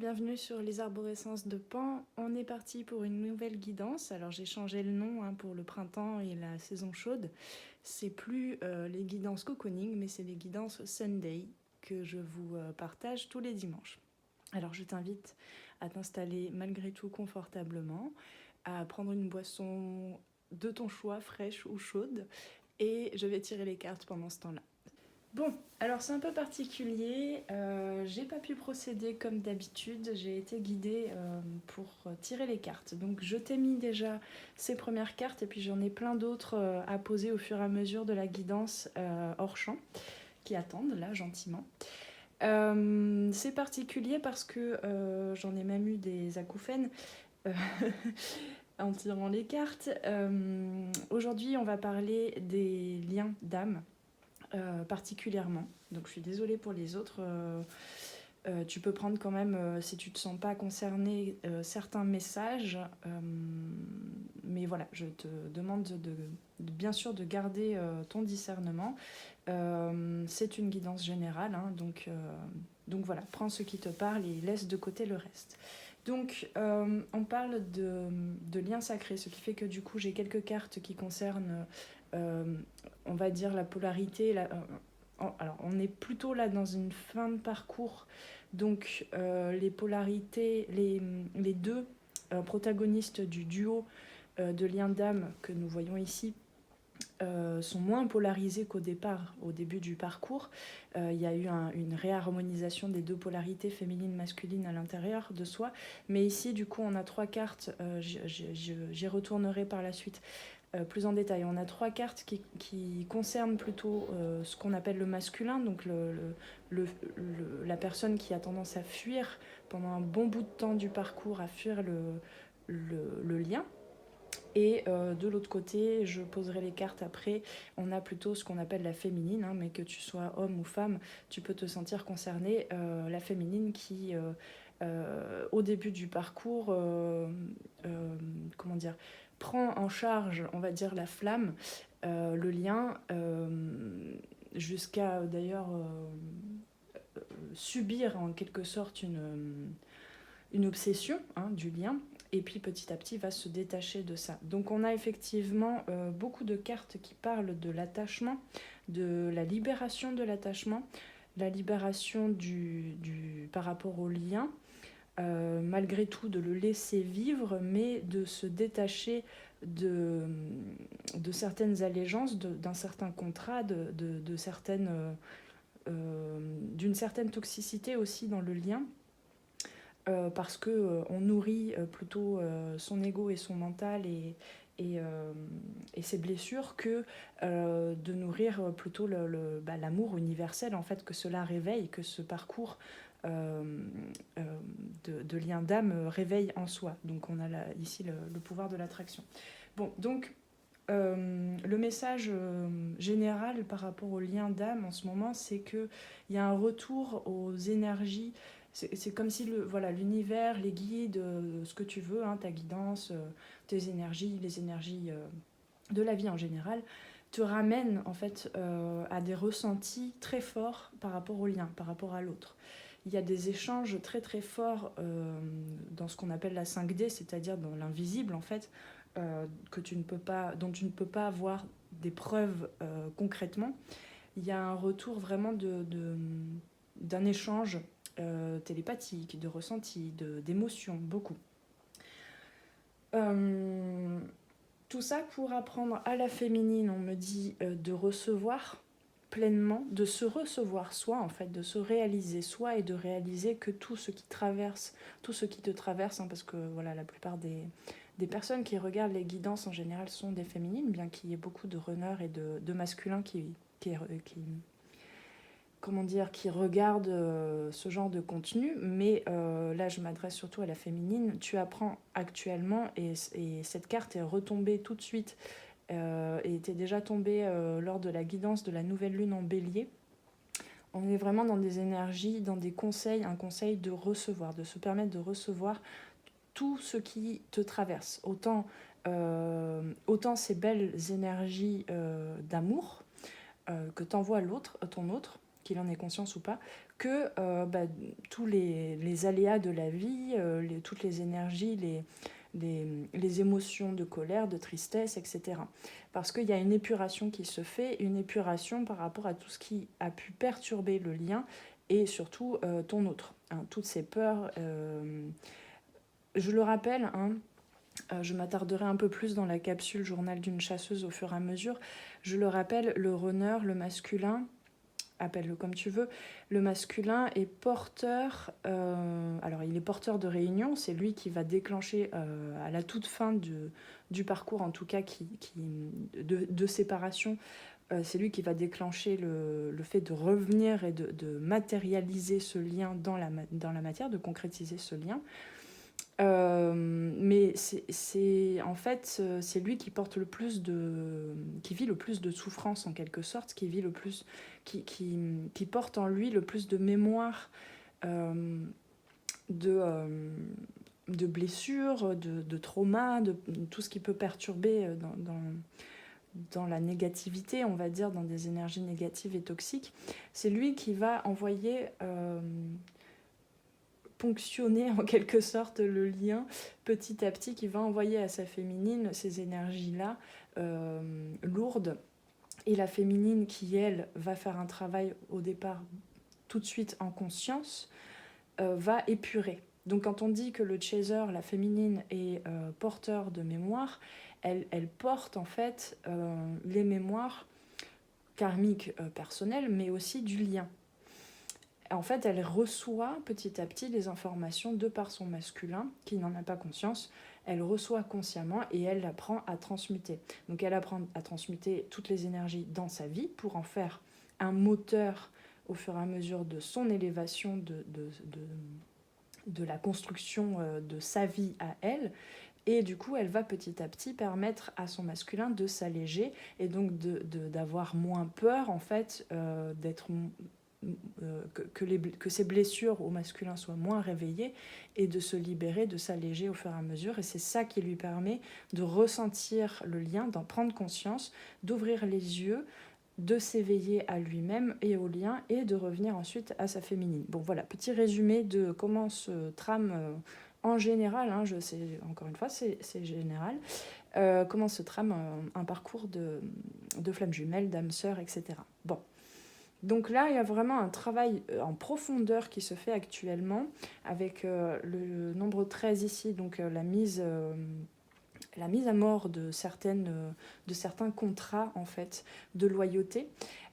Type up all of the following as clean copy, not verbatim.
bienvenue sur les arborescences de Pan. On est parti pour une nouvelle guidance. Alors j'ai changé le nom pour le printemps et la saison chaude. C'est plus les guidances cocooning, mais c'est les guidances Sunday que je vous partage tous les dimanches. Alors je t'invite à t'installer malgré tout confortablement, à prendre une boisson de ton choix, fraîche ou chaude, et je vais tirer les cartes pendant ce temps-là. Bon, alors c'est un peu particulier, j'ai pas pu procéder comme d'habitude, j'ai été guidée pour tirer les cartes. Donc je t'ai mis déjà ces premières cartes et puis j'en ai plein d'autres à poser au fur et à mesure de la guidance hors champ, qui attendent là gentiment. C'est particulier parce que j'en ai même eu des acouphènes en tirant les cartes. Aujourd'hui on va parler des liens d'âme. Particulièrement. Donc je suis désolée pour les autres. Tu peux prendre quand même, si tu ne te sens pas concerné, certains messages. Mais voilà, je te demande bien sûr de garder ton discernement. C'est une guidance générale, donc voilà, prends ce qui te parle et laisse de côté le reste. Donc on parle de liens sacrés, ce qui fait que du coup j'ai quelques cartes qui concernent on va dire la polarité. Alors on est plutôt là dans une fin de parcours, donc les polarités, les deux protagonistes du duo de liens d'âme que nous voyons ici sont moins polarisés qu'au départ, au début du parcours. Il y a eu une réharmonisation des deux polarités féminines masculines à l'intérieur de soi, mais ici du coup on a trois cartes, j'y retournerai par la suite plus en détail. On a trois cartes qui concernent plutôt ce qu'on appelle le masculin, donc la personne qui a tendance à fuir pendant un bon bout de temps du parcours, à fuir le lien. Et de l'autre côté, je poserai les cartes après, on a plutôt ce qu'on appelle la féminine, mais que tu sois homme ou femme, tu peux te sentir concerné. La féminine qui, au début du parcours, comment dire, prend en charge, on va dire, la flamme, le lien, jusqu'à d'ailleurs subir en quelque sorte une obsession du lien, et puis petit à petit va se détacher de ça. Donc on a effectivement beaucoup de cartes qui parlent de l'attachement, de la libération de l'attachement, la libération par rapport au lien, malgré tout de le laisser vivre, mais de se détacher de certaines allégeances, d'un certain contrat, de certaines, d'une certaine toxicité aussi dans le lien. Parce qu'on nourrit plutôt son ego et son mental et ses blessures que de nourrir plutôt l'amour universel en fait, que cela réveille, que ce parcours de lien d'âme réveille en soi. Donc on a ici le pouvoir de l'attraction. Bon, donc le message général par rapport au lien d'âme en ce moment, c'est qu'il y a un retour aux énergies. C'est comme si l'univers, les guides, ce que tu veux, ta guidance, tes énergies, les énergies de la vie en général, te ramènent en fait à des ressentis très forts par rapport au lien, par rapport à l'autre. Il y a des échanges très très forts dans ce qu'on appelle la 5D, c'est-à-dire dans l'invisible en fait, dont tu ne peux pas avoir des preuves concrètement. Il y a un retour vraiment d'un échange télépathique, de ressenti, d'émotions, beaucoup. Tout ça pour apprendre à la féminine, on me dit, de recevoir pleinement, de se recevoir soi, en fait, de se réaliser soi et de réaliser que tout ce qui te traverse, parce que voilà, la plupart des personnes qui regardent les guidances en général sont des féminines, bien qu'il y ait beaucoup de runners et de masculins qui regardent ce genre de contenu, mais là je m'adresse surtout à la féminine. Tu apprends actuellement, et cette carte est retombée tout de suite, et était déjà tombée lors de la guidance de la nouvelle lune en bélier. On est vraiment dans des énergies, dans des conseils, un conseil de recevoir, de se permettre de recevoir tout ce qui te traverse, autant ces belles énergies d'amour que t'envoie ton autre, qu'il en ait conscience ou pas, que tous les aléas de la vie, toutes les énergies, les émotions de colère, de tristesse, etc. Parce qu'il y a une épuration qui se fait, une épuration par rapport à tout ce qui a pu perturber le lien et surtout ton autre. Hein, toutes ces peurs. Je le rappelle, hein, je m'attarderai un peu plus dans la capsule journal d'une chasseuse au fur et à mesure. Je le rappelle, le runner, le masculin, appelle-le comme tu veux, le masculin est porteur, alors il est porteur de réunion, c'est lui qui va déclencher à la toute fin du parcours, en tout cas de séparation, c'est lui qui va déclencher le fait de revenir et de matérialiser ce lien dans la matière, de concrétiser ce lien. Mais en fait, c'est lui qui porte le plus qui vit le plus de souffrance en quelque sorte, qui vit le plus, qui porte en lui le plus de mémoire de blessures, de traumas, de tout ce qui peut perturber dans la négativité, on va dire, dans des énergies négatives et toxiques. C'est lui qui va envoyer ponctionner en quelque sorte le lien petit à petit, qui va envoyer à sa féminine ces énergies-là lourdes, et la féminine qui, elle, va faire un travail au départ tout de suite en conscience, va épurer. Donc quand on dit que le chaser, la féminine, est porteur de mémoire, elle porte en fait les mémoires karmiques personnelles, mais aussi du lien. En fait, elle reçoit petit à petit les informations de par son masculin, qui n'en a pas conscience. Elle reçoit consciemment et elle apprend à transmuter. Donc elle apprend à transmuter toutes les énergies dans sa vie pour en faire un moteur au fur et à mesure de son élévation, de la construction de sa vie à elle. Et du coup, elle va petit à petit permettre à son masculin de s'alléger et donc d'avoir moins peur, en fait, que ses blessures au masculin soient moins réveillées et de se libérer, de s'alléger au fur et à mesure. Et c'est ça qui lui permet de ressentir le lien, d'en prendre conscience, d'ouvrir les yeux, de s'éveiller à lui-même et au lien et de revenir ensuite à sa féminine. Bon voilà, petit résumé de comment se trame en général, hein, je sais, encore une fois, c'est général, comment se trame un parcours de flammes jumelles, d'âmes sœurs, etc. Bon. Donc là, il y a vraiment un travail en profondeur qui se fait actuellement avec le nombre 13 ici, donc la mise à mort de certains contrats en fait, de loyauté.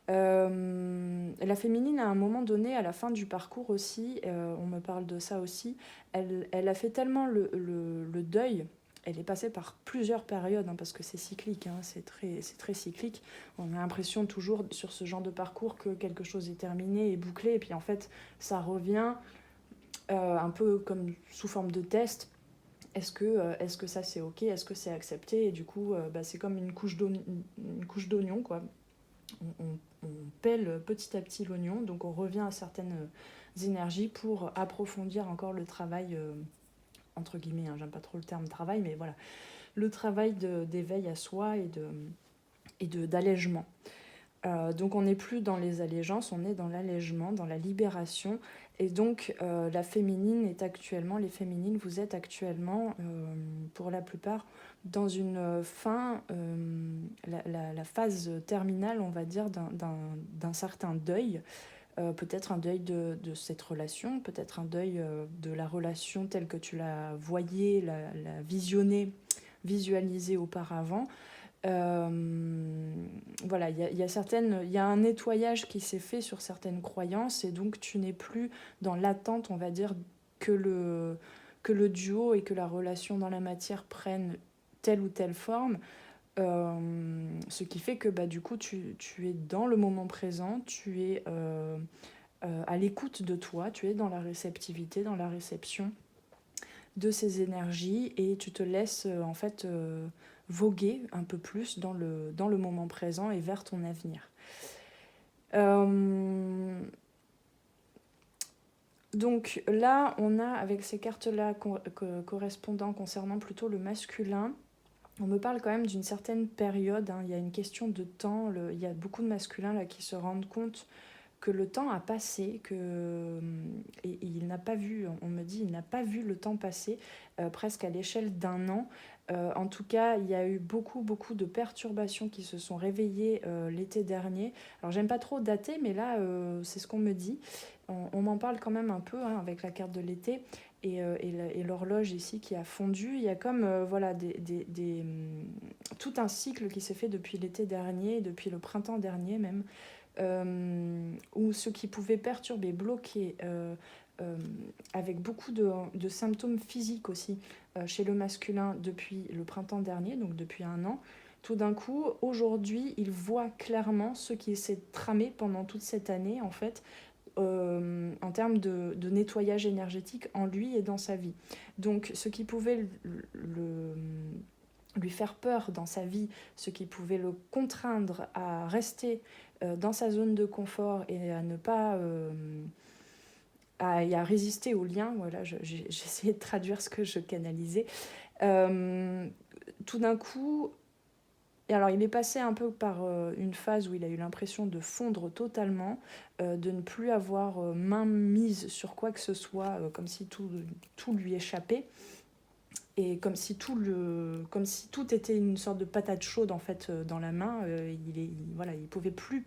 La féminine, à un moment donné, à la fin du parcours aussi, on me parle de ça aussi, elle a fait tellement le deuil. Elle est passée par plusieurs périodes, hein, parce que c'est cyclique, hein, c'est très cyclique. On a l'impression toujours sur ce genre de parcours que quelque chose est terminé et bouclé, et puis en fait, ça revient un peu comme sous forme de test. Est-ce que ça c'est ok? Est-ce que c'est accepté? Et du coup, c'est comme une couche d'oignon, quoi. On pèle petit à petit l'oignon, donc on revient à certaines énergies pour approfondir encore le travail, entre guillemets, hein, j'aime pas trop le terme travail, mais voilà, le travail d'éveil à soi et d'allègement. Donc on n'est plus dans les allégeances, on est dans l'allègement, dans la libération. Et donc les féminines, vous êtes actuellement, pour la plupart, dans une fin, la phase terminale, on va dire, d'un certain deuil. Peut-être un deuil de cette relation, peut-être un deuil de la relation telle que tu la voyais, la visualisée auparavant. Voilà, il y a un nettoyage qui s'est fait sur certaines croyances, et donc tu n'es plus dans l'attente, on va dire, que le duo et que la relation dans la matière prennent telle ou telle forme. Ce qui fait que du coup tu es dans le moment présent, tu es à l'écoute de toi, tu es dans la réceptivité, dans la réception de ces énergies, et tu te laisses en fait voguer un peu plus dans le moment présent et vers ton avenir. Donc là, on a avec ces cartes-là correspondant concernant plutôt le masculin, on me parle quand même d'une certaine période, hein. Il y a une question de temps, il y a beaucoup de masculins là qui se rendent compte que le temps a passé, et il n'a pas vu, on me dit, il n'a pas vu le temps passer, presque à l'échelle d'1 an. En tout cas, il y a eu beaucoup, beaucoup de perturbations qui se sont réveillées l'été dernier. Alors, j'aime pas trop dater, mais là, c'est ce qu'on me dit. On m'en parle quand même un peu avec la carte de l'été et l'horloge ici qui a fondu. Il y a comme voilà, tout un cycle qui s'est fait depuis l'été dernier, depuis le printemps dernier même, où ce qui pouvait perturber, bloquer, avec beaucoup de symptômes physiques aussi chez le masculin depuis le printemps dernier, donc depuis 1 an. Tout d'un coup, aujourd'hui, il voit clairement ce qui s'est tramé pendant toute cette année, en fait, en termes de nettoyage énergétique en lui et dans sa vie. Donc, ce qui pouvait lui faire peur dans sa vie, ce qui pouvait le contraindre à rester dans sa zone de confort et à ne pas... à résister au lien, voilà, j'ai essayé de traduire ce que je canalisais. Tout d'un coup, et alors il est passé un peu par une phase où il a eu l'impression de fondre totalement, de ne plus avoir main mise sur quoi que ce soit, comme si tout lui échappait, et comme si tout était une sorte de patate chaude en fait dans la main. Voilà, il pouvait plus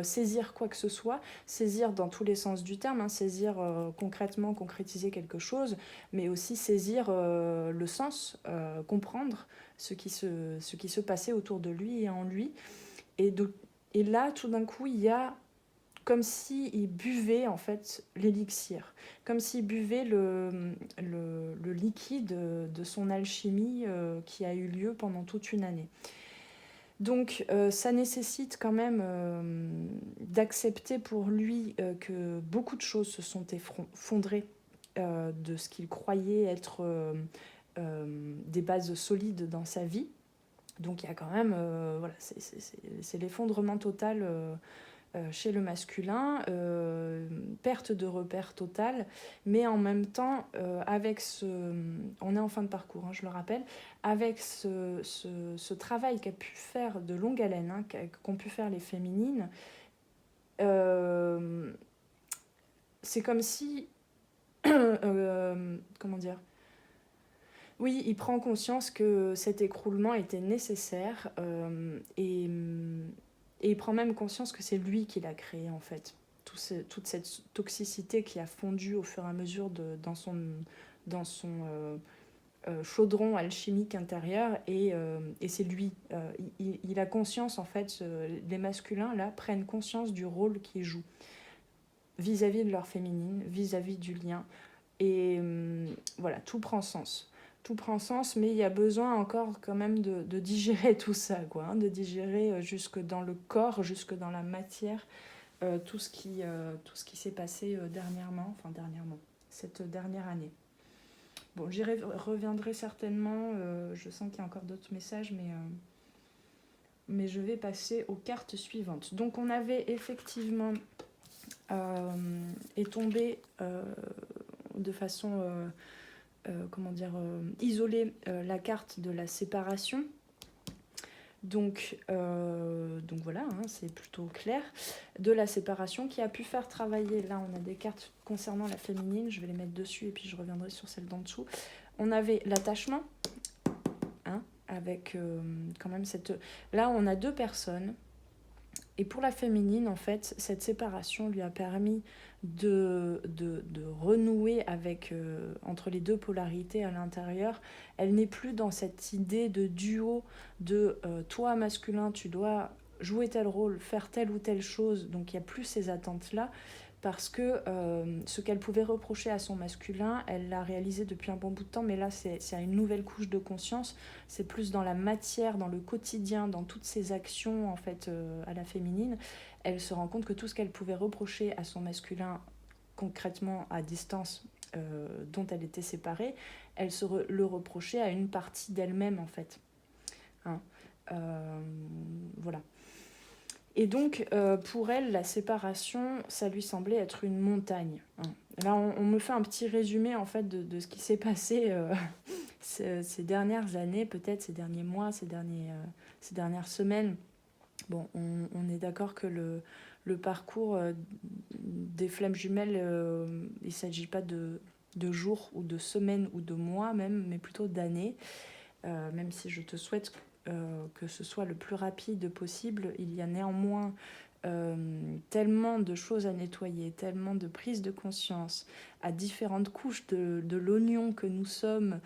saisir quoi que ce soit, saisir dans tous les sens du terme, saisir concrètement, concrétiser quelque chose, mais aussi saisir le sens, comprendre ce qui se passait autour de lui et en lui. Et là, tout d'un coup, il y a comme s'il buvait en fait l'élixir, comme s'il buvait le liquide de son alchimie qui a eu lieu pendant toute une année. Donc ça nécessite quand même d'accepter pour lui que beaucoup de choses se sont effondrées de ce qu'il croyait être des bases solides dans sa vie. Donc il y a quand même, voilà, c'est l'effondrement total chez le masculin, perte de repère totale, mais en même temps, on est en fin de parcours, je le rappelle, avec ce travail qu'a pu faire de longue haleine, qu'ont pu faire les féminines, c'est comme si, comment dire, oui, il prend conscience que cet écroulement était nécessaire et il prend même conscience que c'est lui qui l'a créé en fait. Toute cette toxicité qui a fondu au fur et à mesure dans son chaudron alchimique intérieur et c'est lui. Il a conscience en fait, les masculins là prennent conscience du rôle qu'ils jouent vis-à-vis de leur féminine, vis-à-vis du lien. Et voilà, tout prend sens. Tout prend sens, mais il y a besoin encore quand même de digérer tout ça, quoi, de digérer jusque dans le corps, jusque dans la matière, tout ce qui s'est passé dernièrement, cette dernière année. Bon, j'y reviendrai certainement, je sens qu'il y a encore d'autres messages, mais je vais passer aux cartes suivantes. Donc on avait effectivement est tombé de façon isolée la carte de la séparation. Donc voilà, c'est plutôt clair. De la séparation qui a pu faire travailler, là on a des cartes concernant la féminine, je vais les mettre dessus et puis je reviendrai sur celle d'en dessous. On avait l'attachement, avec quand même cette... Là on a 2 personnes. Et pour la féminine, en fait, cette séparation lui a permis de renouer avec, entre les 2 polarités à l'intérieur. Elle n'est plus dans cette idée de duo de toi masculin, tu dois jouer tel rôle, faire telle ou telle chose. Donc il n'y a plus ces attentes-là. Parce que ce qu'elle pouvait reprocher à son masculin, elle l'a réalisé depuis un bon bout de temps, mais là c'est à une nouvelle couche de conscience, c'est plus dans la matière, dans le quotidien, dans toutes ses actions en fait à la féminine. Elle se rend compte que tout ce qu'elle pouvait reprocher à son masculin concrètement à distance, dont elle était séparée, elle le reprochait à une partie d'elle-même en fait. Voilà. Et donc, pour elle, la séparation, ça lui semblait être une montagne. Là, on me fait un petit résumé, en fait, de ce qui s'est passé ces dernières années, peut-être ces derniers mois, ces dernières semaines. Bon, on est d'accord que le parcours des flammes jumelles, il ne s'agit pas de jours ou de semaines ou de mois même, mais plutôt d'années. Même si je te souhaite que ce soit le plus rapide possible, il y a néanmoins tellement de choses à nettoyer, tellement de prise de conscience à différentes couches de l'oignon que nous sommes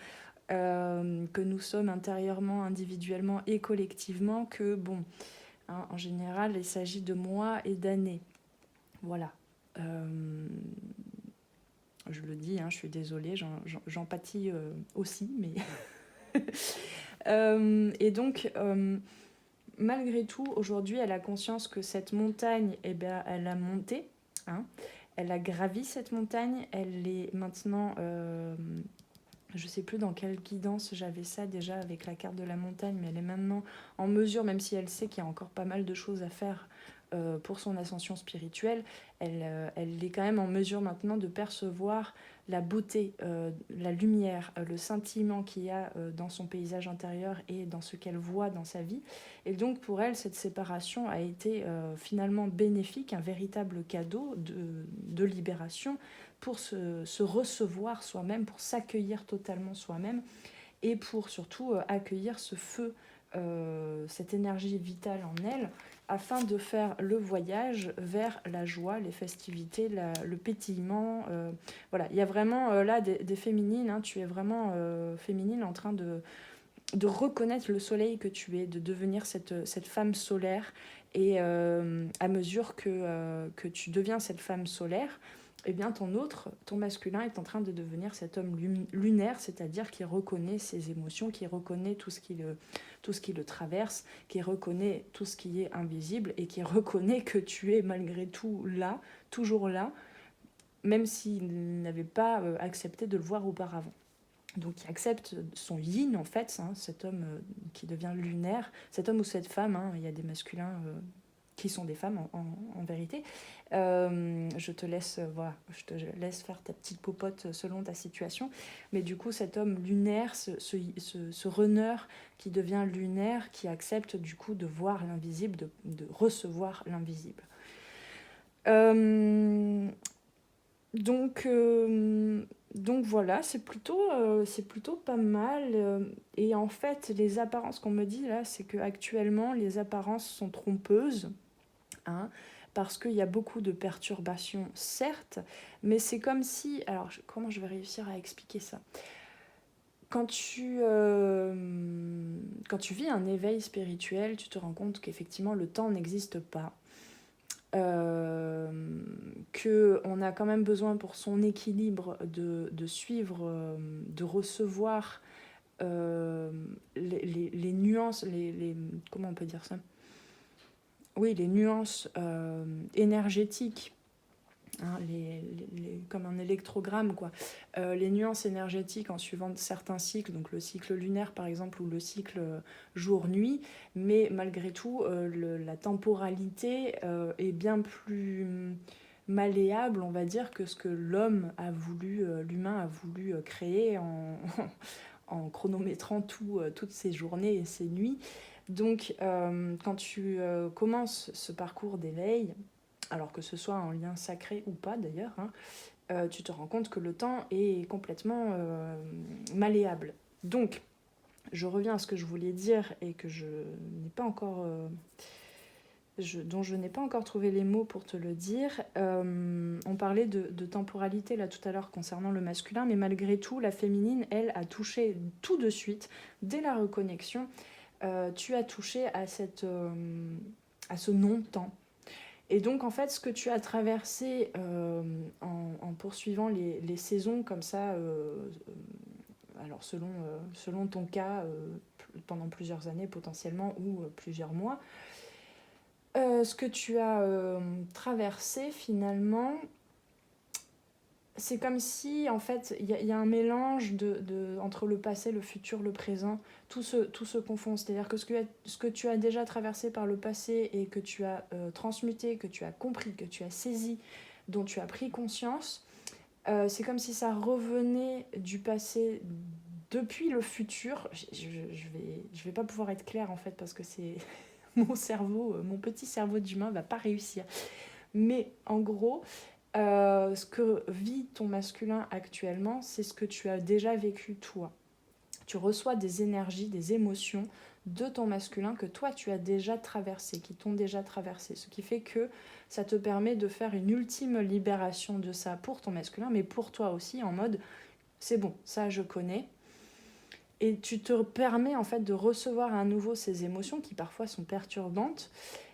intérieurement, individuellement et collectivement, que bon, hein, en général, il s'agit de mois et d'années. Voilà. Je le dis, hein, je suis désolée, j'en pâtis aussi, mais... et donc, malgré tout, aujourd'hui, elle a conscience que cette montagne, eh ben, elle a monté, hein, elle a gravi cette montagne, elle est maintenant... je ne sais plus dans quelle guidance j'avais ça déjà avec la carte de la montagne, mais elle est maintenant en mesure, même si elle sait qu'il y a encore pas mal de choses à faire pour son ascension spirituelle, elle est quand même en mesure maintenant de percevoir la beauté, la lumière, le scintillement qu'il y a dans son paysage intérieur et dans ce qu'elle voit dans sa vie. Et donc pour elle, cette séparation a été finalement bénéfique, un véritable cadeau de libération pour se recevoir soi-même, pour s'accueillir totalement soi-même et pour surtout accueillir ce feu, cette énergie vitale en elle, afin de faire le voyage vers la joie, les festivités, le pétillement. Voilà, il y a vraiment là des féminines, hein, tu es vraiment féminine en train de reconnaître le soleil que tu es, de devenir cette femme solaire. Et à mesure que tu deviens cette femme solaire, eh bien ton masculin est en train de devenir cet homme lunaire, c'est-à-dire qui reconnaît ses émotions, qui reconnaît tout ce qui le traverse, qui reconnaît tout ce qui est invisible et qui reconnaît que tu es malgré tout là, toujours là, même s'il n'avait pas accepté de le voir auparavant. Donc qui accepte son yin en fait, hein, cet homme qui devient lunaire, cet homme ou cette femme, hein, il y a des masculins qui sont des femmes en vérité. Je te laisse faire ta petite popote selon ta situation, mais du coup cet homme lunaire, ce runner qui devient lunaire, qui accepte du coup de voir l'invisible, de recevoir l'invisible. Donc voilà, c'est plutôt pas mal. Et en fait, les apparences qu'on me dit là, c'est qu'actuellement, les apparences sont trompeuses, hein, parce qu'il y a beaucoup de perturbations, certes, mais c'est comme si... Alors, comment je vais réussir à expliquer ça ? Quand tu vis un éveil spirituel, tu te rends compte qu'effectivement, le temps n'existe pas. Qu'on a quand même besoin pour son équilibre de suivre, de recevoir les nuances, comment on peut dire ça ? Oui, les nuances énergétiques, hein, comme un électrogramme, quoi. Les nuances énergétiques en suivant certains cycles, donc le cycle lunaire par exemple, ou le cycle jour-nuit, mais malgré tout, la temporalité est bien plus malléable, on va dire, que ce que l'humain a voulu créer en chronométrant toutes ses journées et ses nuits. Donc, quand tu commences ce parcours d'éveil, alors que ce soit en lien sacré ou pas d'ailleurs, hein, tu te rends compte que le temps est complètement malléable. Donc, je reviens à ce que je voulais dire et que je n'ai pas encore... dont je n'ai pas encore trouvé les mots pour te le dire. On parlait de temporalité là tout à l'heure concernant le masculin, mais malgré tout, la féminine, elle, a touché tout de suite, dès la reconnexion, tu as touché à ce non-temps. Et donc, en fait, ce que tu as traversé en poursuivant les saisons comme ça, alors selon ton cas, pendant plusieurs années potentiellement, ou plusieurs mois, ce que tu as traversé finalement, c'est comme si en fait il y a un mélange entre le passé, le futur, le présent, tout se confond. C'est-à-dire que ce que tu as déjà traversé par le passé et que tu as transmuté, que tu as compris, que tu as saisi, dont tu as pris conscience, c'est comme si ça revenait du passé depuis le futur. Je vais pas pouvoir être claire en fait parce que c'est mon cerveau, mon petit cerveau d'humain va pas réussir. Mais en gros, ce que vit ton masculin actuellement, c'est ce que tu as déjà vécu toi. Tu reçois des énergies, des émotions de ton masculin que toi tu as déjà traversé, qui t'ont déjà traversé. Ce qui fait que ça te permet de faire une ultime libération de ça pour ton masculin, mais pour toi aussi, en mode c'est bon, ça je connais. Et tu te permets en fait de recevoir à nouveau ces émotions qui parfois sont perturbantes,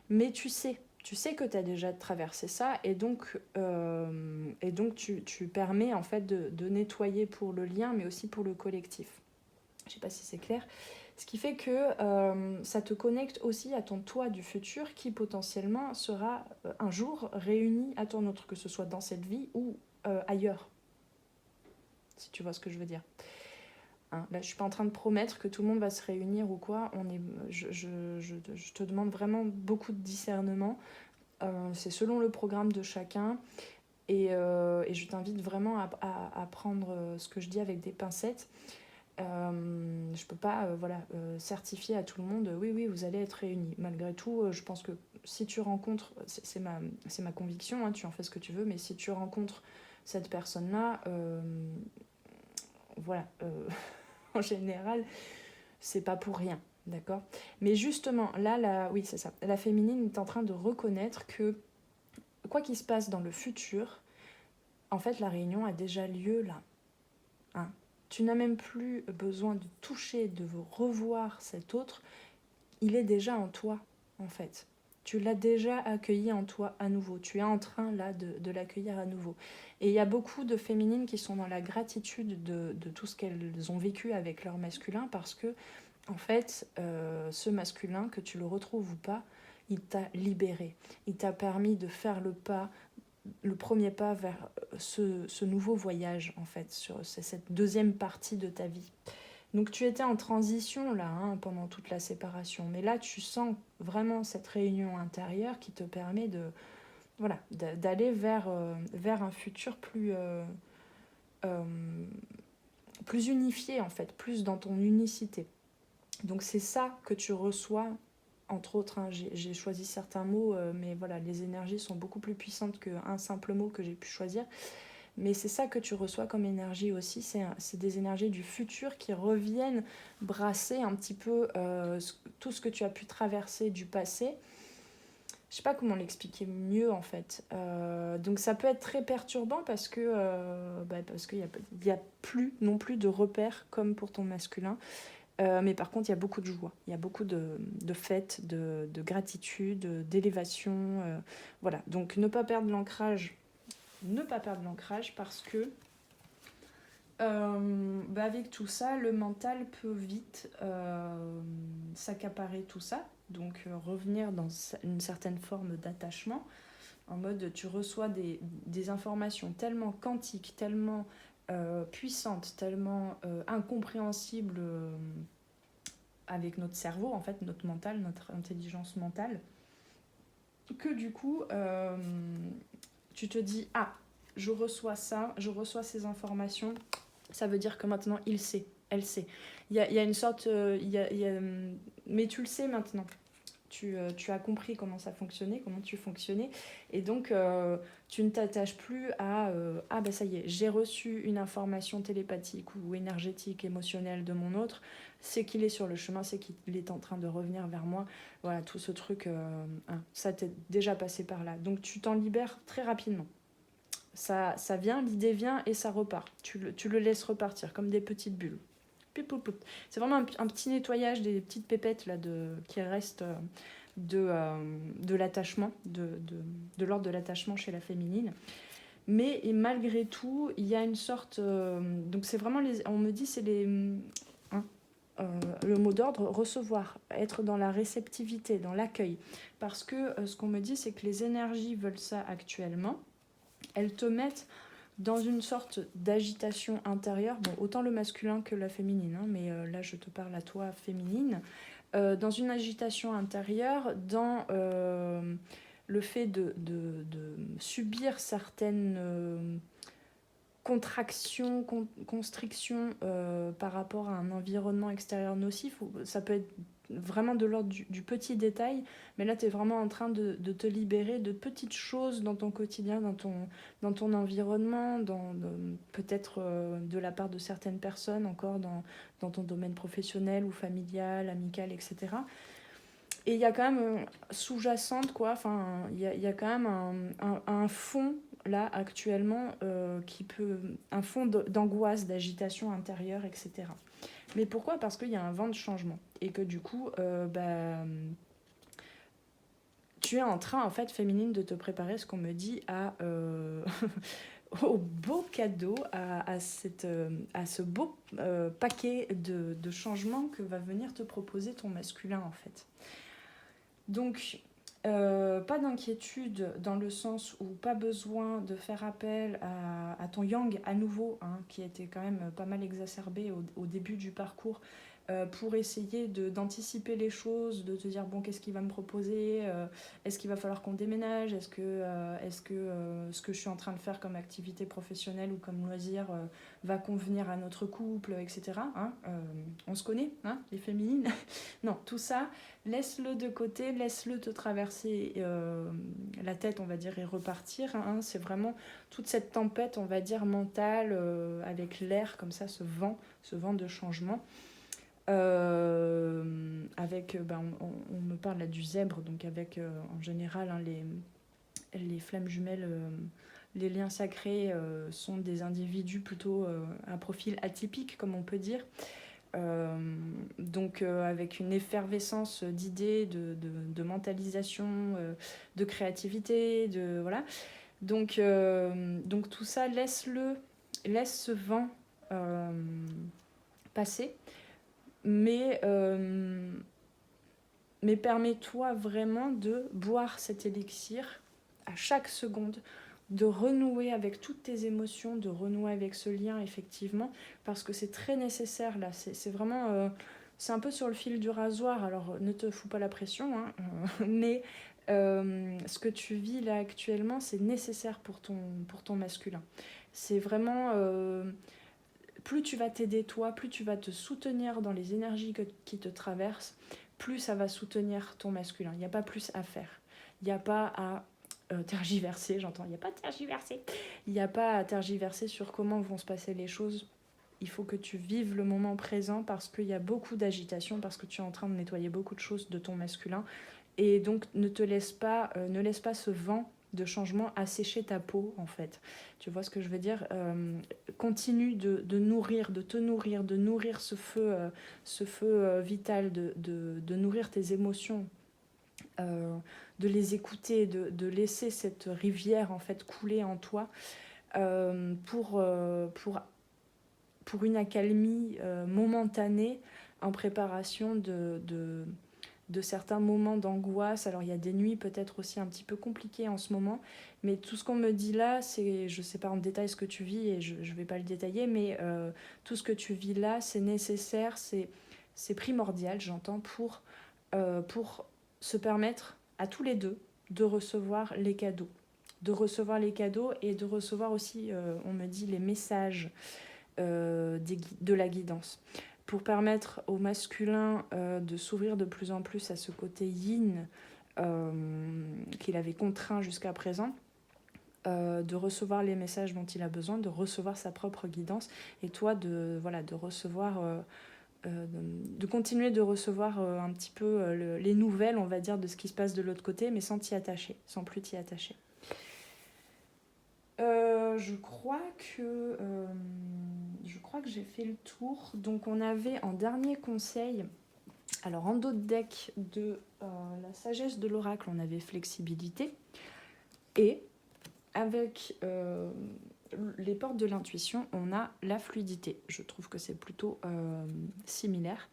mais tu sais que tu as déjà traversé ça, et donc tu permets en fait de nettoyer pour le lien, mais aussi pour le collectif. Je sais pas si c'est clair. Ce qui fait que ça te connecte aussi à ton toi du futur qui potentiellement sera un jour réuni à ton autre, que ce soit dans cette vie ou ailleurs, si tu vois ce que je veux dire. Hein, là, je suis pas en train de promettre que tout le monde va se réunir ou quoi. Je te demande vraiment beaucoup de discernement. C'est selon le programme de chacun. Et je t'invite vraiment à prendre ce que je dis avec des pincettes. Je peux pas certifier à tout le monde oui oui vous allez être réunis. Malgré tout, je pense que si tu rencontres, c'est ma conviction, hein, tu en fais ce que tu veux, mais si tu rencontres cette personne là, voilà, en général c'est pas pour rien, d'accord. Mais justement là, oui c'est ça, la féminine est en train de reconnaître que quoi qu'il se passe dans le futur, en fait la réunion a déjà lieu là, hein. Tu n'as même plus besoin de toucher, de revoir cet autre. Il est déjà en toi, en fait. Tu l'as déjà accueilli en toi à nouveau. Tu es en train, là, de l'accueillir à nouveau. Et il y a beaucoup de féminines qui sont dans la gratitude de tout ce qu'elles ont vécu avec leur masculin, parce que, en fait, ce masculin, que tu le retrouves ou pas, il t'a libéré. Il t'a permis de faire le premier pas vers ce nouveau voyage, en fait, sur cette deuxième partie de ta vie. Donc tu étais en transition là, hein, pendant toute la séparation, mais là tu sens vraiment cette réunion intérieure qui te permet d'aller vers un futur euh, plus unifié, en fait, plus dans ton unicité. Donc c'est ça que tu reçois, entre autres, hein. J'ai choisi certains mots, mais voilà, les énergies sont beaucoup plus puissantes qu'un simple mot que j'ai pu choisir. Mais c'est ça que tu reçois comme énergie aussi, c'est des énergies du futur qui reviennent brasser un petit peu tout ce que tu as pu traverser du passé. Je sais pas comment l'expliquer mieux en fait. Donc ça peut être très perturbant parce parce qu'il y a plus non plus de repères comme pour ton masculin. Mais par contre, il y a beaucoup de joie, il y a beaucoup de fêtes, de gratitude, d'élévation. Voilà, donc ne pas perdre l'ancrage. Ne pas perdre l'ancrage parce que avec tout ça, le mental peut vite s'accaparer tout ça, donc revenir dans une certaine forme d'attachement, en mode tu reçois des informations tellement quantiques, tellement puissantes, tellement incompréhensibles avec notre cerveau, en fait, notre mental, notre intelligence mentale, que du coup, tu te dis, ah, je reçois ça, je reçois ces informations, ça veut dire que maintenant il sait, elle sait. Il y a une sorte, mais tu le sais maintenant. Tu as compris comment ça fonctionnait, comment tu fonctionnais, et donc tu ne t'attaches plus à ah ben ça y est, j'ai reçu une information télépathique ou énergétique, émotionnelle de mon autre, c'est qu'il est sur le chemin, c'est qu'il est en train de revenir vers moi, voilà, tout ce truc, ça t'est déjà passé par là, donc tu t'en libères très rapidement. Ça vient, l'idée vient et ça repart. Tu le laisses repartir comme des petites bulles. C'est vraiment un petit nettoyage des petites pépettes là, qui restent de l'attachement, de l'ordre de l'attachement chez la féminine. Mais et malgré tout, il y a une sorte... donc c'est vraiment... on me dit c'est hein, le mot d'ordre, recevoir, être dans la réceptivité, dans l'accueil. Parce que ce qu'on me dit, c'est que les énergies veulent ça actuellement. Elles te mettent dans une sorte d'agitation intérieure, bon, autant le masculin que la féminine, hein, mais là je te parle à toi féminine, dans une agitation intérieure, dans le fait de subir certaines contractions, constrictions par rapport à un environnement extérieur nocif. Ça peut être vraiment de l'ordre du petit détail, mais là tu es vraiment en train de te libérer de petites choses dans ton quotidien, dans ton environnement, peut-être de la part de certaines personnes encore dans ton domaine professionnel ou familial, amical, etc. Et il y a quand même sous-jacente, quoi, enfin, il y a quand même un fond, là, actuellement, un fond d'angoisse, d'agitation intérieure, etc. Mais pourquoi? Parce qu'il y a un vent de changement. Et que du coup, tu es en train, en fait, féminine, de te préparer, ce qu'on me dit, au beau cadeau, à ce beau paquet de changements que va venir te proposer ton masculin, en fait. Donc, pas d'inquiétude dans le sens où pas besoin de faire appel à ton yang à nouveau, hein, qui a été quand même pas mal exacerbé au début du parcours, pour essayer d'anticiper les choses, de te dire bon, qu'est-ce qu'il va me proposer, est-ce qu'il va falloir qu'on déménage, est-ce que ce que je suis en train de faire comme activité professionnelle ou comme loisir va convenir à notre couple, etc. Hein, on se connaît, hein, les féminines. Non, tout ça, laisse-le de côté, laisse-le te traverser la tête, on va dire, et repartir. Hein. C'est vraiment toute cette tempête, on va dire, mentale, avec l'air, comme ça, ce vent de changement. Avec, on me parle là du zèbre, donc avec en général hein, les flammes jumelles, les liens sacrés sont des individus plutôt à profil atypique, comme on peut dire. Donc avec une effervescence d'idées, de mentalisation, de créativité, voilà. Donc tout ça, laisse ce vent passer, mais permets-toi vraiment de boire cet élixir à chaque seconde, de renouer avec toutes tes émotions, de renouer avec ce lien, effectivement, parce que c'est très nécessaire, là. C'est vraiment... c'est un peu sur le fil du rasoir, alors ne te fous pas la pression, hein, mais ce que tu vis là actuellement, c'est nécessaire pour ton masculin. C'est vraiment... plus tu vas t'aider toi, plus tu vas te soutenir dans les énergies qui te traversent, plus ça va soutenir ton masculin. Il n'y a pas plus à faire. Il n'y a pas à tergiverser, j'entends. Il n'y a pas à tergiverser. Il n'y a pas à tergiverser sur comment vont se passer les choses. Il faut que tu vives le moment présent parce qu'il y a beaucoup d'agitation, parce que tu es en train de nettoyer beaucoup de choses de ton masculin. Et donc, ne laisse pas ce vent de changement assécher ta peau, en fait. Tu vois ce que je veux dire? Continue de nourrir, de te nourrir, de nourrir ce feu vital, de nourrir tes émotions, de les écouter, de laisser cette rivière, en fait, couler en toi pour une accalmie momentanée en préparation de certains moments d'angoisse. Alors il y a des nuits peut-être aussi un petit peu compliquées en ce moment, mais tout ce qu'on me dit là, c'est, je sais pas en détail ce que tu vis et je vais pas le détailler, mais tout ce que tu vis là, c'est nécessaire, c'est primordial, j'entends, pour se permettre à tous les deux de recevoir les cadeaux. De recevoir les cadeaux et de recevoir aussi, on me dit, les messages de la guidance, pour permettre au masculin de s'ouvrir de plus en plus à ce côté yin qu'il avait contraint jusqu'à présent, de recevoir les messages dont il a besoin, de recevoir sa propre guidance, et toi de recevoir, de continuer de recevoir un petit peu les nouvelles, on va dire, de ce qui se passe de l'autre côté, mais sans t'y attacher, sans plus t'y attacher. Je crois que j'ai fait le tour. Donc on avait en dernier conseil, alors en dos de deck de la sagesse de l'oracle, on avait flexibilité, et avec les portes de l'intuition, on a la fluidité. Je trouve que c'est plutôt similaire.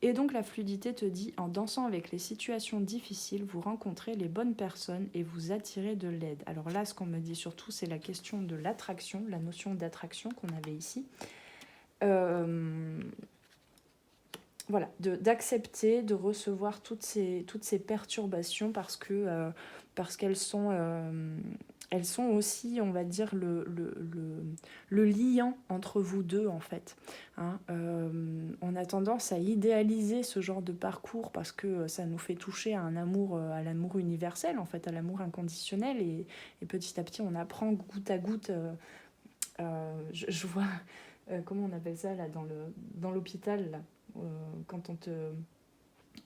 Et donc la fluidité te dit, en dansant avec les situations difficiles, vous rencontrez les bonnes personnes et vous attirez de l'aide. Alors là, ce qu'on me dit surtout, c'est la question de l'attraction, la notion d'attraction qu'on avait ici. Voilà, d'accepter, de recevoir toutes ces perturbations parce qu'elles sont elles sont aussi, on va dire, le liant entre vous deux, en fait. Hein. On a tendance à idéaliser ce genre de parcours parce que ça nous fait toucher à à l'amour universel, en fait, à l'amour inconditionnel. Et petit à petit, on apprend goutte à goutte. Je vois, comment on appelle ça, là, dans l'hôpital, là, quand on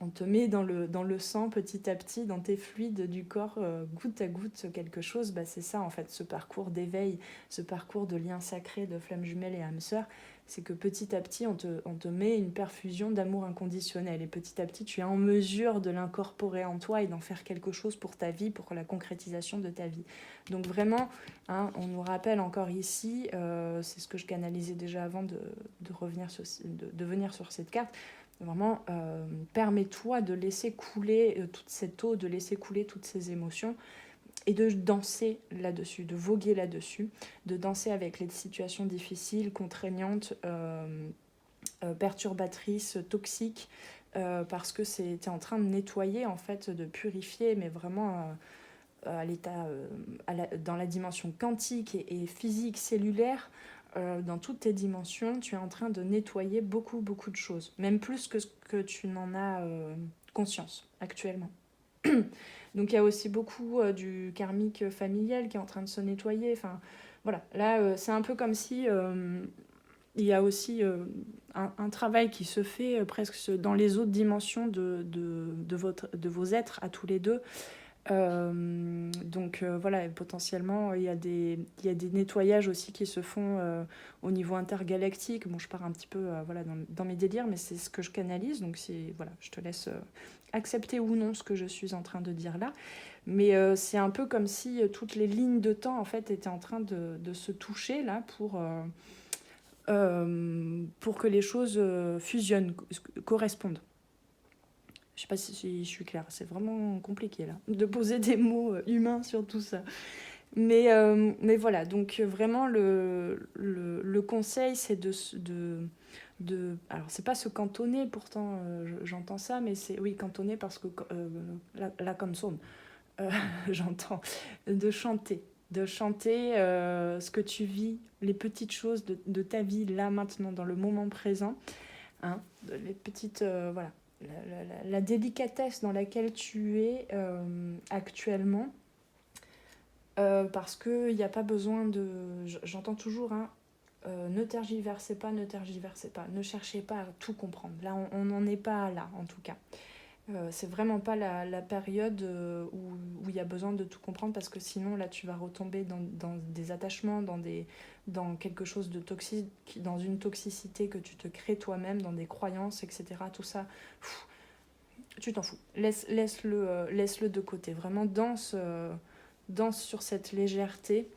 te met dans le sang petit à petit, dans tes fluides du corps, goutte à goutte, quelque chose. Bah, c'est ça, en fait, ce parcours d'éveil, ce parcours de lien sacré, de flamme jumelle et âme sœur. C'est que petit à petit, on te met une perfusion d'amour inconditionnel. Et petit à petit, tu es en mesure de l'incorporer en toi et d'en faire quelque chose pour ta vie, pour la concrétisation de ta vie. Donc vraiment, hein, on nous rappelle encore ici, c'est ce que je canalisais déjà avant de venir sur cette carte. Vraiment, permets-toi de laisser couler toute cette eau, de laisser couler toutes ces émotions et de danser là-dessus, de voguer là-dessus, de danser avec les situations difficiles, contraignantes, perturbatrices, toxiques, parce que t'es en train de nettoyer, en fait, de purifier, mais vraiment à l'état, dans la dimension quantique et physique, cellulaire. Dans toutes tes dimensions, tu es en train de nettoyer beaucoup, beaucoup de choses, même plus que ce que tu n'en as conscience actuellement. Donc il y a aussi beaucoup du karmique familial qui est en train de se nettoyer. Enfin, voilà, là, c'est un peu comme si il y a aussi un travail qui se fait presque dans les autres dimensions de vos êtres à tous les deux. Donc voilà, potentiellement il y a des nettoyages aussi qui se font au niveau intergalactique. Bon, je pars un petit peu voilà, dans mes délires, mais c'est ce que je canalise. Donc voilà, je te laisse accepter ou non ce que je suis en train de dire là. Mais c'est un peu comme si toutes les lignes de temps en fait étaient en train de se toucher là pour que les choses fusionnent, correspondent. Je sais pas si je suis claire, c'est vraiment compliqué là, de poser des mots humains sur tout ça. Mais voilà, donc vraiment le conseil c'est alors c'est pas se cantonner, pourtant j'entends ça, mais c'est, oui, cantonner parce que la canzone, j'entends, de chanter. De chanter ce que tu vis, les petites choses de ta vie là, maintenant, dans le moment présent. Hein, les petites, voilà, la délicatesse dans laquelle tu es actuellement, parce qu'il n'y a pas besoin de... J'entends toujours, hein, ne tergiversez pas, ne tergiversez pas, ne cherchez pas à tout comprendre. Là, on n'en est pas là, en tout cas. C'est vraiment pas la période où il y a besoin de tout comprendre, parce que sinon, là, tu vas retomber dans des attachements, dans quelque chose de toxique, dans une toxicité que tu te crées toi-même, dans des croyances, etc. Tout ça, tu t'en fous. Laisse-le de côté. Vraiment, danse sur cette légèreté,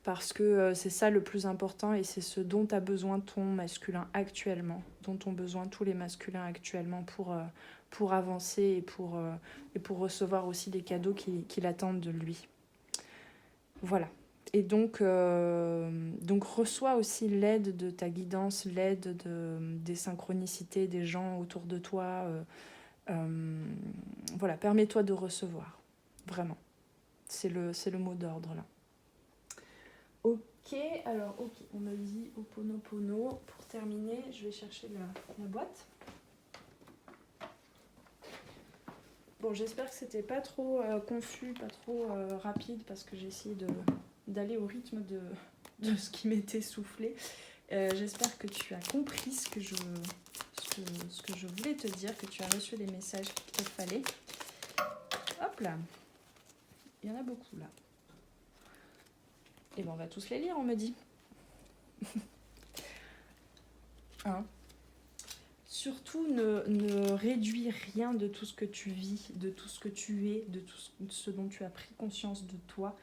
parce que c'est ça le plus important et c'est ce dont a besoin ton masculin actuellement, dont ont besoin tous les masculins actuellement pour avancer et pour recevoir aussi des cadeaux qui l'attendent de lui. Voilà. Et donc reçois aussi l'aide de ta guidance, l'aide des synchronicités des gens autour de toi. Voilà, permets-toi de recevoir, vraiment. C'est le mot d'ordre là. Ok, alors on me dit Ho'oponopono. Pour terminer, je vais chercher la boîte. Bon, j'espère que c'était pas trop confus, pas trop rapide, parce que j'ai essayé d'aller au rythme de ce qui m'était soufflé. J'espère que tu as compris ce que je voulais te dire, que tu as reçu les messages qu'il te fallait. Hop là, il y en a beaucoup là. Et ben on va tous les lire, on me dit. Hein? Surtout ne réduis rien de tout ce que tu vis, de tout ce que tu es, de tout ce dont tu as pris conscience de toi.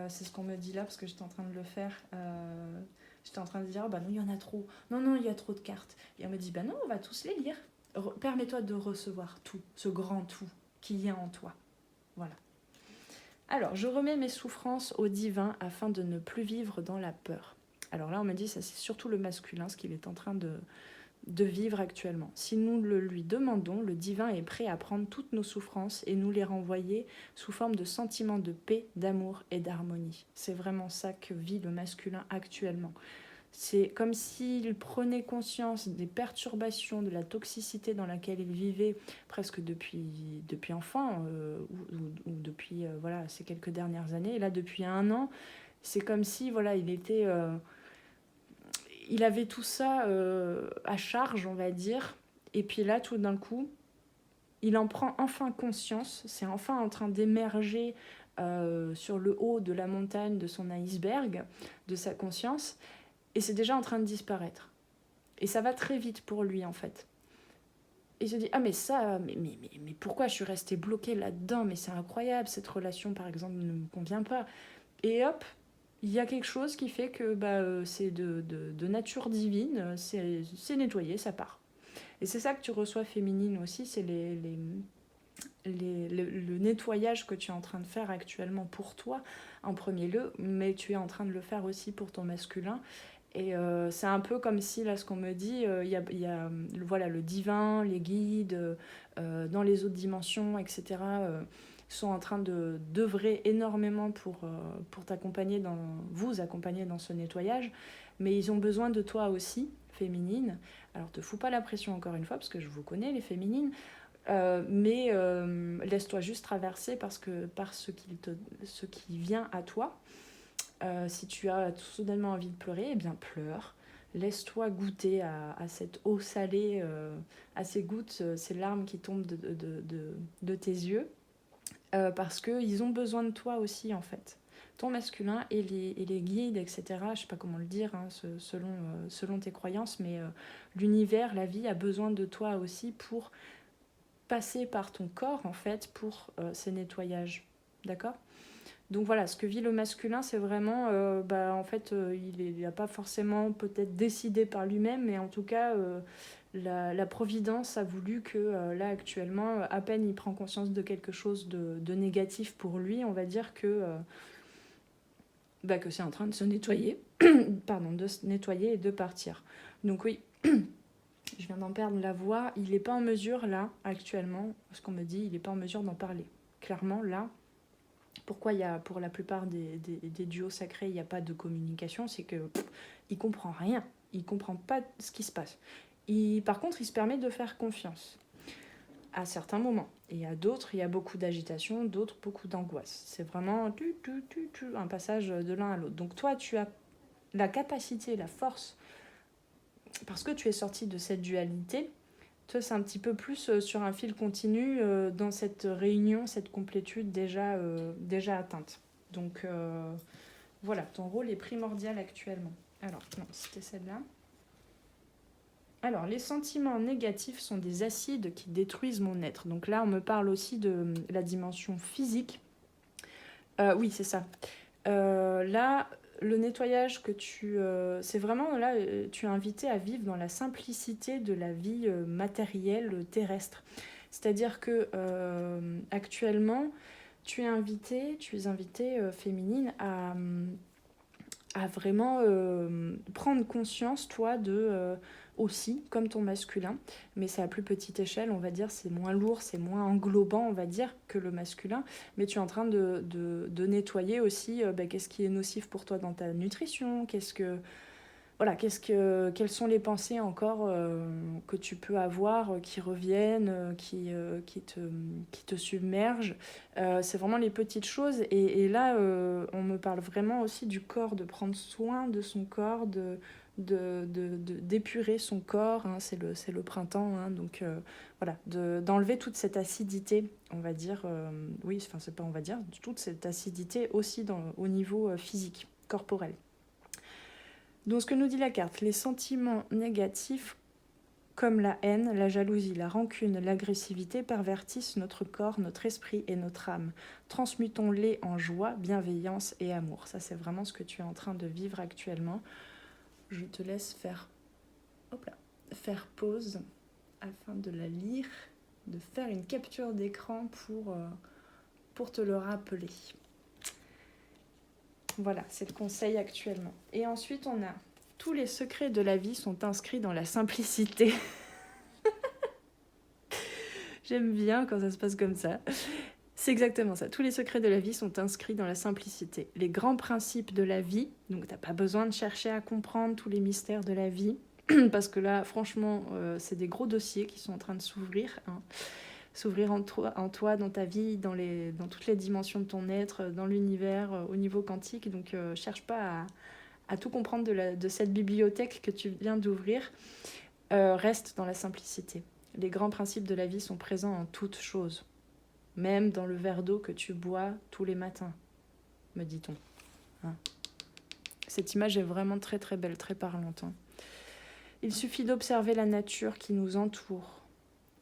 C'est ce qu'on me dit là, parce que j'étais en train de le faire. J'étais en train de dire, bah non, il y en a trop. Non, il y a trop de cartes. Et on me dit, bah non, on va tous les lire. Permets-toi de recevoir tout, ce grand tout qu'il y a en toi. Voilà. Alors, je remets mes souffrances au divin afin de ne plus vivre dans la peur. Alors là, on me dit, ça c'est surtout le masculin, ce qu'il est en train de de vivre actuellement. Si nous le lui demandons, le divin est prêt à prendre toutes nos souffrances et nous les renvoyer sous forme de sentiments de paix, d'amour et d'harmonie. C'est vraiment ça que vit le masculin actuellement. C'est comme s'il prenait conscience des perturbations, de la toxicité dans laquelle il vivait presque depuis enfant, ou depuis voilà, ces quelques dernières années. Et là, depuis 1 an, c'est comme si voilà, il avait tout ça à charge, on va dire. Et puis là, tout d'un coup, il en prend enfin conscience. C'est enfin en train d'émerger sur le haut de la montagne de son iceberg, de sa conscience. Et c'est déjà en train de disparaître. Et ça va très vite pour lui, en fait. Et il se dit, ah mais ça, mais pourquoi je suis restée bloquée là-dedans? Mais c'est incroyable, cette relation, par exemple, ne me convient pas. Et hop, il y a quelque chose qui fait que c'est de nature divine, c'est nettoyé, ça part. Et c'est ça que tu reçois féminine aussi, c'est le nettoyage que tu es en train de faire actuellement pour toi, en premier lieu, mais tu es en train de le faire aussi pour ton masculin. Et c'est un peu comme si, là, ce qu'on me dit, y a voilà, le divin, les guides, dans les autres dimensions, etc., sont en train d'œuvrer énormément pour t'accompagner vous accompagner dans ce nettoyage. Mais ils ont besoin de toi aussi, féminine. Alors, te fous pas la pression encore une fois, parce que je vous connais, les féminines. Mais laisse-toi juste traverser par ce qui vient à toi. Si tu as tout soudainement envie de pleurer, eh bien pleure. Laisse-toi goûter à cette eau salée, à ces gouttes, ces larmes qui tombent de tes yeux. Parce qu'ils ont besoin de toi aussi, en fait. Ton masculin et les guides, etc. Je ne sais pas comment le dire, hein, selon tes croyances, mais l'univers, la vie a besoin de toi aussi pour passer par ton corps, en fait, pour ces nettoyages. D'accord ? Donc voilà, ce que vit le masculin, c'est vraiment, en fait, il n'a pas forcément peut-être décidé par lui-même, mais en tout cas, la providence a voulu que là, actuellement, à peine il prend conscience de quelque chose de négatif pour lui, on va dire que c'est en train de se nettoyer, pardon, de se nettoyer et de partir. Donc oui, je viens d'en perdre la voix, il n'est pas en mesure, là, actuellement, ce qu'on me dit, il n'est pas en mesure d'en parler. Clairement, là, pourquoi pour la plupart des duos sacrés, il n'y a pas de communication, c'est que il comprend rien, il comprend pas ce qui se passe. Par contre, il se permet de faire confiance à certains moments. Et à d'autres, il y a beaucoup d'agitation, d'autres, beaucoup d'angoisse. C'est vraiment un passage de l'un à l'autre. Donc toi, tu as la capacité, la force, parce que tu es sorti de cette dualité. Toi, c'est un petit peu plus sur un fil continu dans cette réunion, cette complétude déjà atteinte. Donc voilà, ton rôle est primordial actuellement. Alors, non, c'était celle-là. Alors, les sentiments négatifs sont des acides qui détruisent mon être. Donc là, on me parle aussi de la dimension physique. Oui, c'est ça. Là, le nettoyage que c'est vraiment, là, tu es invité à vivre dans la simplicité de la vie matérielle terrestre. C'est-à-dire que actuellement, tu es invitée féminine, à vraiment prendre conscience, toi, aussi, comme ton masculin, mais c'est à plus petite échelle, on va dire, c'est moins lourd, c'est moins englobant, on va dire, que le masculin, mais tu es en train de nettoyer aussi qu'est-ce qui est nocif pour toi dans ta nutrition, quelles sont les pensées encore que tu peux avoir, qui reviennent, qui te submergent. C'est vraiment les petites choses. Et là, on me parle vraiment aussi du corps, de prendre soin de son corps, d'épurer son corps. Hein, c'est le printemps. Hein, donc voilà, d'enlever toute cette acidité, on va dire. Oui, enfin, c'est pas on va dire, toute cette acidité aussi au niveau physique, corporel. Donc ce que nous dit la carte, les sentiments négatifs comme la haine, la jalousie, la rancune, l'agressivité pervertissent notre corps, notre esprit et notre âme. Transmutons-les en joie, bienveillance et amour. Ça, c'est vraiment ce que tu es en train de vivre actuellement. Je te laisse faire pause afin de la lire, de faire une capture d'écran pour te le rappeler. Voilà, c'est le conseil actuellement. Et ensuite, on a Tous les secrets de la vie sont inscrits dans la simplicité. J'aime bien quand ça se passe comme ça. C'est exactement ça. Tous les secrets de la vie sont inscrits dans la simplicité. Les grands principes de la vie, donc t'as pas besoin de chercher à comprendre tous les mystères de la vie, parce que là, franchement, c'est des gros dossiers qui sont en train de s'ouvrir. Hein. S'ouvrir en toi, dans ta vie, dans toutes les dimensions de ton être, dans l'univers, au niveau quantique. Donc, cherche pas à tout comprendre de cette bibliothèque que tu viens d'ouvrir. Reste dans la simplicité. Les grands principes de la vie sont présents en toutes choses. Même dans le verre d'eau que tu bois tous les matins, me dit-on. Hein. Cette image est vraiment très très belle, très parlante. Hein. Il suffit d'observer la nature qui nous entoure.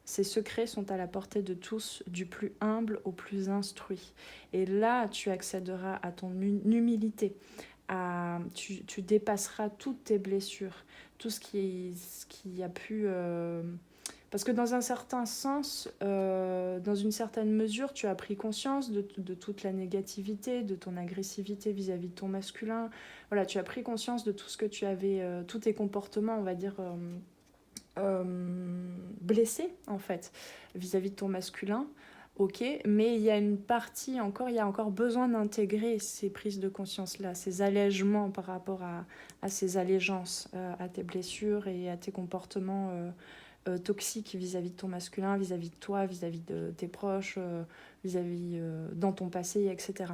Ces secrets sont à la portée de tous, du plus humble au plus instruit. Et là, tu accéderas à ton humilité. Tu dépasseras toutes tes blessures, tout ce qui a pu... Parce que dans un certain sens, dans une certaine mesure, tu as pris conscience de toute la négativité, de ton agressivité vis-à-vis de ton masculin. Voilà, tu as pris conscience de tout ce que tu avais, tous tes comportements, on va dire, blessés, en fait, vis-à-vis de ton masculin. Ok, mais il y a une partie encore, il y a encore besoin d'intégrer ces prises de conscience-là, ces allègements par rapport à ces allégeances, à tes blessures et à tes comportements toxiques vis-à-vis de ton masculin, vis-à-vis de toi, vis-à-vis de tes proches, vis-à-vis dans ton passé, etc.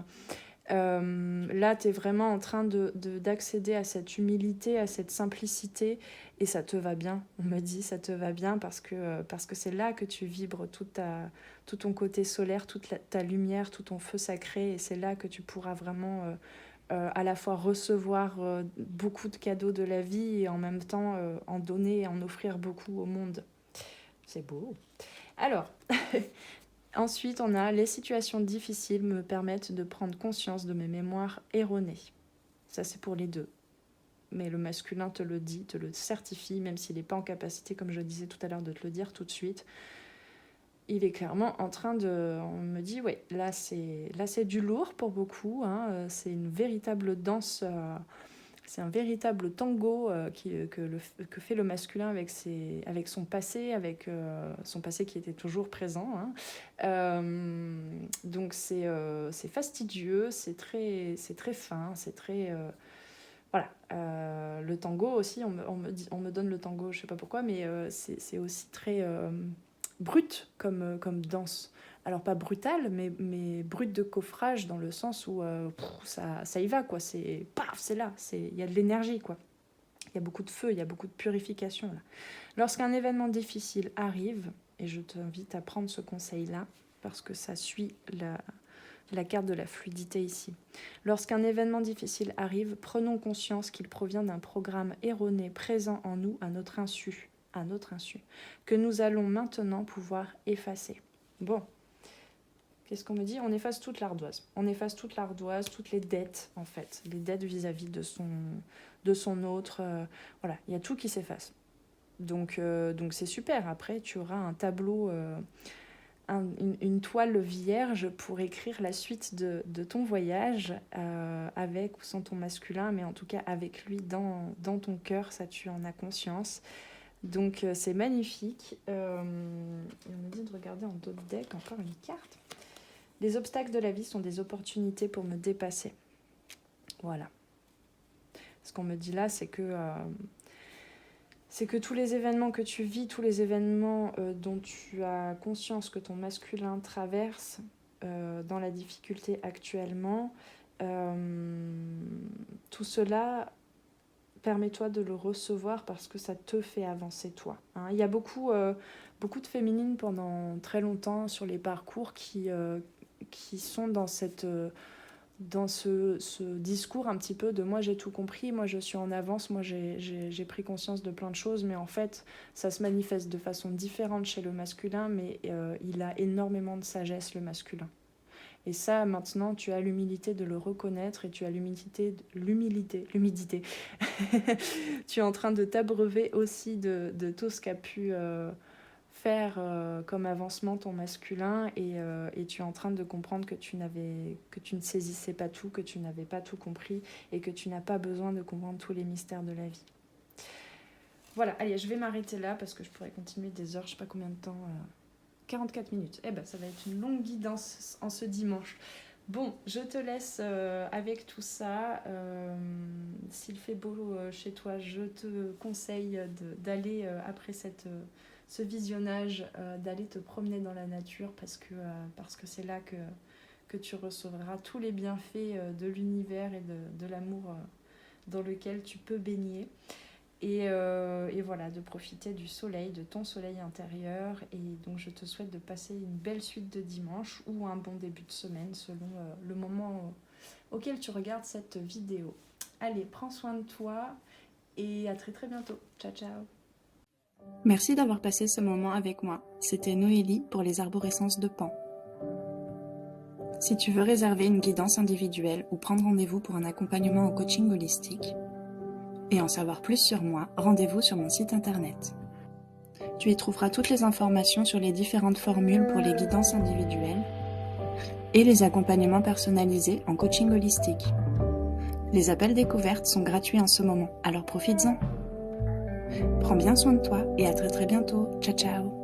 Là, tu es vraiment en train d'accéder à cette humilité, à cette simplicité, et ça te va bien. On me dit, ça te va bien parce que c'est là que tu vibres tout ton côté solaire, toute ta lumière, tout ton feu sacré, et c'est là que tu pourras vraiment à la fois recevoir beaucoup de cadeaux de la vie et en même temps en donner et en offrir beaucoup au monde. C'est beau. Alors, ensuite, on a les situations difficiles me permettent de prendre conscience de mes mémoires erronées. Ça, c'est pour les deux. Mais le masculin te le dit, te le certifie, même s'il n'est pas en capacité, comme je disais tout à l'heure, de te le dire tout de suite. Il est clairement en train de... On me dit, ouais, là c'est du lourd pour beaucoup. Hein, c'est une véritable danse... c'est un véritable tango que fait le masculin avec son passé, avec son passé qui était toujours présent. Hein. Donc c'est fastidieux, c'est très fin, c'est très... voilà. Le tango aussi, on me donne le tango, je sais pas pourquoi, mais c'est aussi très brut comme danse. Alors pas brutal, mais brut de coffrage dans le sens où ça y va, quoi. C'est paf, c'est là, il y a de l'énergie, quoi. Il y a beaucoup de feu, il y a beaucoup de purification, là. Lorsqu'un événement difficile arrive, et je t'invite à prendre ce conseil-là, parce que ça suit la carte de la fluidité ici. Lorsqu'un événement difficile arrive, prenons conscience qu'il provient d'un programme erroné présent en nous à notre insu, que nous allons maintenant pouvoir effacer. Bon. Qu'est-ce qu'on me dit ? On efface toute l'ardoise. On efface toute l'ardoise, toutes les dettes, en fait. Les dettes vis-à-vis de son autre. Voilà, il y a tout qui s'efface. Donc c'est super. Après, tu auras un tableau, une toile vierge pour écrire la suite de ton voyage, avec ou sans ton masculin, mais en tout cas avec lui dans ton cœur, ça tu en as conscience. Donc c'est magnifique. On me dit de regarder en d'autres decks encore une carte. Les obstacles de la vie sont des opportunités pour me dépasser. Voilà. Ce qu'on me dit là, c'est que tous les événements que tu vis, tous les événements dont tu as conscience que ton masculin traverse dans la difficulté actuellement, tout cela, permets-toi de le recevoir parce que ça te fait avancer toi. Hein. Il y a beaucoup de féminines pendant très longtemps sur les parcours qui sont dans ce discours un petit peu de moi j'ai tout compris, moi je suis en avance, moi j'ai pris conscience de plein de choses, mais en fait ça se manifeste de façon différente chez le masculin, mais il a énormément de sagesse, le masculin. Et ça, maintenant, tu as l'humilité de le reconnaître et tu as l'humidité. Tu es en train de t'abreuver aussi de tout ce qu'a pu faire comme avancement ton masculin et tu es en train de comprendre que tu ne saisissais pas tout, que tu n'avais pas tout compris et que tu n'as pas besoin de comprendre tous les mystères de la vie. Voilà, allez, je vais m'arrêter là parce que je pourrais continuer des heures, je sais pas combien de temps. 44 minutes. Eh ben, ça va être une longue guidance en ce dimanche. Bon, je te laisse avec tout ça. S'il fait beau chez toi, je te conseille d'aller, après ce visionnage, d'aller te promener dans la nature parce que c'est là que tu recevras tous les bienfaits de l'univers et de l'amour dans lequel tu peux baigner. Et voilà, de profiter du soleil, de ton soleil intérieur. Et donc je te souhaite de passer une belle suite de dimanche ou un bon début de semaine selon le moment auquel tu regardes cette vidéo. Allez, prends soin de toi et à très très bientôt. Ciao ciao. Merci d'avoir passé ce moment avec moi. C'était Noélie pour les arborescences de Pan. Si tu veux réserver une guidance individuelle ou prendre rendez-vous pour un accompagnement en coaching holistique, et en savoir plus sur moi, rendez-vous sur mon site internet. Tu y trouveras toutes les informations sur les différentes formules pour les guidances individuelles et les accompagnements personnalisés en coaching holistique. Les appels découvertes sont gratuits en ce moment, alors profites-en. Prends bien soin de toi et à très très bientôt. Ciao ciao.